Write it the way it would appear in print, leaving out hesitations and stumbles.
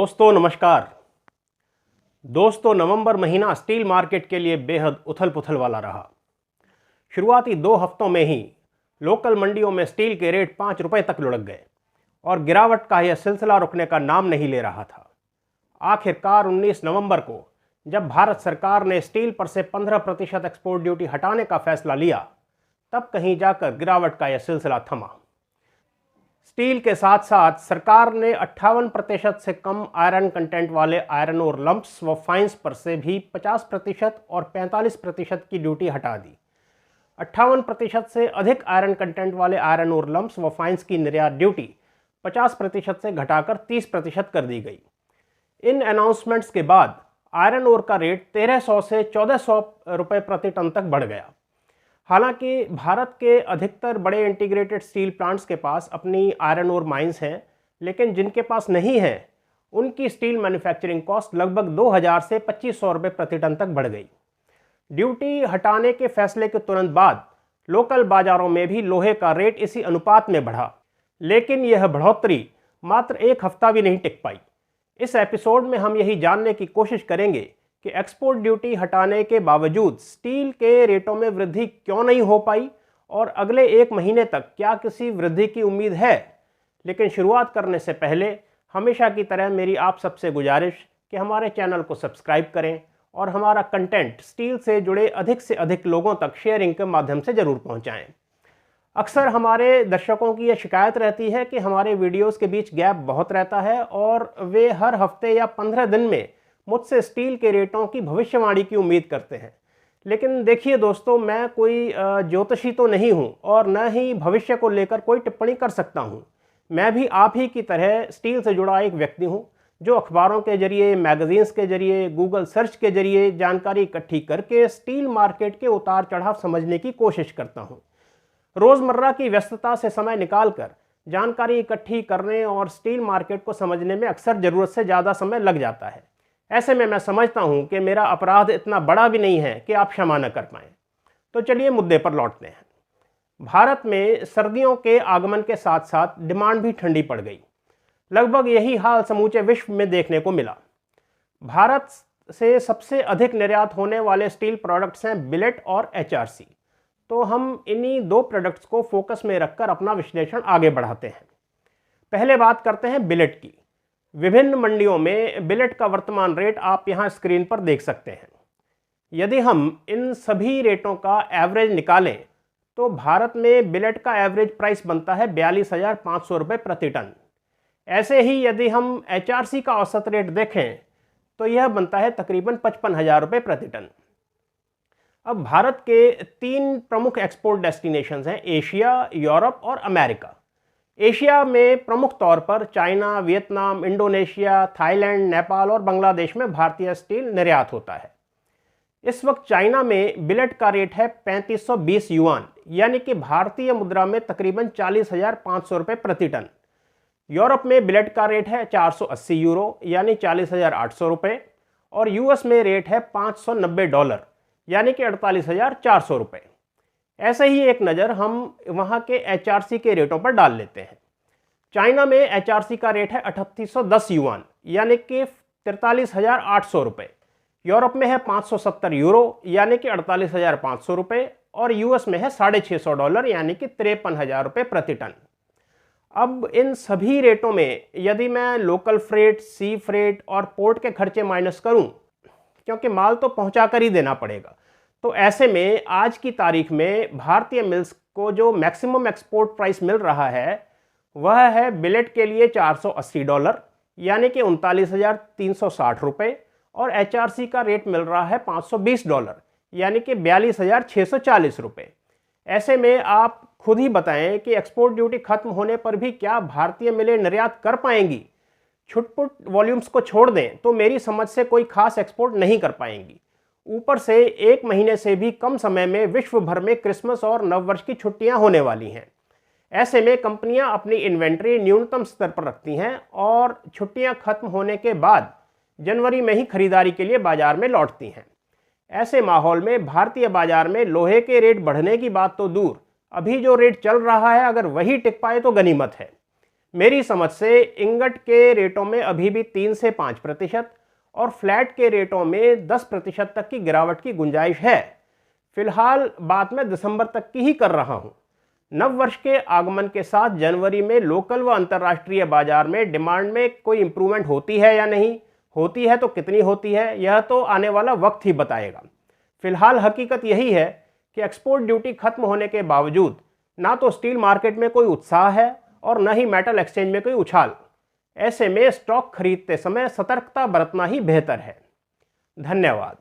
दोस्तों नमस्कार। दोस्तों नवंबर महीना स्टील मार्केट के लिए बेहद उथल पुथल वाला रहा। शुरुआती 2 हफ्तों में ही लोकल मंडियों में स्टील के रेट 5 रुपए तक लुढ़क गए और गिरावट का यह सिलसिला रुकने का नाम नहीं ले रहा था। आखिरकार 19 नवंबर को जब भारत सरकार ने स्टील पर से 15% एक्सपोर्ट ड्यूटी हटाने का फैसला लिया, तब कहीं जाकर गिरावट का यह सिलसिला थमा। स्टील के साथ साथ सरकार ने 58% से कम आयरन कंटेंट वाले आयरन और लंप्स व फाइंस पर से भी 50% और 45% की ड्यूटी हटा दी। 58% से अधिक आयरन कंटेंट वाले आयरन और लंप्स व फाइंस की निर्यात ड्यूटी 50% से घटाकर 30% कर दी गई। इन अनाउंसमेंट्स के बाद आयरन ओर का रेट 1300 से 1400 रुपये प्रति टन तक बढ़ गया। हालांकि भारत के अधिकतर बड़े इंटीग्रेटेड स्टील प्लांट्स के पास अपनी आयरन ओर माइंस हैं, लेकिन जिनके पास नहीं है उनकी स्टील मैन्युफैक्चरिंग कॉस्ट लगभग 2000 से 2500 रुपये प्रति टन तक बढ़ गई। ड्यूटी हटाने के फैसले के तुरंत बाद लोकल बाजारों में भी लोहे का रेट इसी अनुपात में बढ़ा, लेकिन यह बढ़ोतरी मात्र 1 हफ्ता भी नहीं टिक पाई। इस एपिसोड में हम यही जानने की कोशिश करेंगे कि एक्सपोर्ट ड्यूटी हटाने के बावजूद स्टील के रेटों में वृद्धि क्यों नहीं हो पाई और अगले 1 महीने तक क्या किसी वृद्धि की उम्मीद है। लेकिन शुरुआत करने से पहले हमेशा की तरह मेरी आप सबसे गुजारिश कि हमारे चैनल को सब्सक्राइब करें और हमारा कंटेंट स्टील से जुड़े अधिक से अधिक लोगों तक शेयरिंग के माध्यम से ज़रूर पहुंचाएं। अक्सर हमारे दर्शकों की यह शिकायत रहती है कि हमारे वीडियोस के बीच गैप बहुत रहता है और वे हर हफ्ते या 15 दिन में मुझसे स्टील के रेटों की भविष्यवाणी की उम्मीद करते हैं। लेकिन देखिए दोस्तों, मैं कोई ज्योतिषी तो नहीं हूं और न ही भविष्य को लेकर कोई टिप्पणी कर सकता हूं। मैं भी आप ही की तरह स्टील से जुड़ा एक व्यक्ति हूं जो अखबारों के जरिए, मैगजीन्स के जरिए, गूगल सर्च के जरिए जानकारी इकट्ठी करके स्टील मार्केट के उतार चढ़ाव समझने की कोशिश करता हूँ। रोज़मर्रा की व्यस्तता से समय निकालकर जानकारी इकट्ठी करने और स्टील मार्केट को समझने में अक्सर ज़रूरत से ज़्यादा समय लग जाता है। ऐसे में मैं समझता हूं कि मेरा अपराध इतना बड़ा भी नहीं है कि आप क्षमा न कर पाएं। तो चलिए मुद्दे पर लौटते हैं। भारत में सर्दियों के आगमन के साथ साथ डिमांड भी ठंडी पड़ गई। लगभग यही हाल समूचे विश्व में देखने को मिला। भारत से सबसे अधिक निर्यात होने वाले स्टील प्रोडक्ट्स हैं बिलेट और HRC। तो हम इन्हीं 2 प्रोडक्ट्स को फोकस में रखकर अपना विश्लेषण आगे बढ़ाते हैं। पहले बात करते हैं बिलेट की। विभिन्न मंडियों में बिलेट का वर्तमान रेट आप यहां स्क्रीन पर देख सकते हैं। यदि हम इन सभी रेटों का एवरेज निकालें तो भारत में बिलेट का एवरेज प्राइस बनता है 42,500 रुपये प्रति टन। ऐसे ही यदि हम HRC का औसत रेट देखें तो यह बनता है तकरीबन 55,000 रुपये प्रति टन। अब भारत के 3 प्रमुख एक्सपोर्ट डेस्टिनेशंस हैं, एशिया, यूरोप और अमेरिका। एशिया में प्रमुख तौर पर China, Vietnam, Indonesia, Thailand, Nepal और बांग्लादेश में भारतीय स्टील निर्यात होता है। इस वक्त चाइना में बिलेट का रेट है 3520 युआन, यानी कि भारतीय मुद्रा में तकरीबन 40,500 रुपये प्रति टन। यूरोप में बिलेट का रेट है 480 यूरो, यानी 40,800 रुपये, और यूएस में रेट है $590, यानी कि 48,400 रुपये। ऐसे ही एक नज़र हम वहाँ के HRC के रेटों पर डाल लेते हैं। चाइना में HRC का रेट है 3810 युआन, यानी कि 43,800 रुपये। यूरोप में है 570 यूरो, यानी कि 48,500 रुपये, और यूएस में है $650, यानी कि 53,000 रुपये प्रति टन। अब इन सभी रेटों में यदि मैं लोकल फ्रेट, सी फ्रेट और पोर्ट के खर्चे माइनस करूं, क्योंकि माल तो पहुंचा कर ही देना पड़ेगा, तो ऐसे में आज की तारीख में भारतीय मिल्स को जो मैक्सिमम एक्सपोर्ट प्राइस मिल रहा है वह है बिलेट के लिए $480, यानी कि 39,360 रुपये, और HRC का रेट मिल रहा है $520, यानी कि 42,640 रुपये। ऐसे में आप खुद ही बताएं कि एक्सपोर्ट ड्यूटी खत्म होने पर भी क्या भारतीय मिलें निर्यात कर पाएंगी। छुटपुट वॉल्यूम्स को छोड़ दें तो मेरी समझ से कोई खास एक्सपोर्ट नहीं कर पाएंगी। ऊपर से 1 महीने से भी कम समय में विश्व भर में क्रिसमस और नववर्ष की छुट्टियां होने वाली हैं। ऐसे में कंपनियां अपनी इन्वेंट्री न्यूनतम स्तर पर रखती हैं और छुट्टियां खत्म होने के बाद जनवरी में ही खरीदारी के लिए बाजार में लौटती हैं। ऐसे माहौल में भारतीय बाजार में लोहे के रेट बढ़ने की बात तो दूर, अभी जो रेट चल रहा है अगर वही टिक पाए तो गनीमत है। मेरी समझ से इंगट के रेटों में अभी भी 3 से 5% और फ्लैट के रेटों में 10% तक की गिरावट की गुंजाइश है। फिलहाल बात मैं दिसंबर तक की ही कर रहा हूं। नव वर्ष के आगमन के साथ जनवरी में लोकल व अंतर्राष्ट्रीय बाजार में डिमांड में कोई इंप्रूवमेंट होती है या नहीं होती है, तो कितनी होती है, यह तो आने वाला वक्त ही बताएगा। फिलहाल हकीकत यही है कि एक्सपोर्ट ड्यूटी खत्म होने के बावजूद ना तो स्टील मार्केट में कोई उत्साह है और न ही मेटल एक्सचेंज में कोई उछाल। ऐसे में स्टॉक खरीदते समय सतर्कता बरतना ही बेहतर है। धन्यवाद।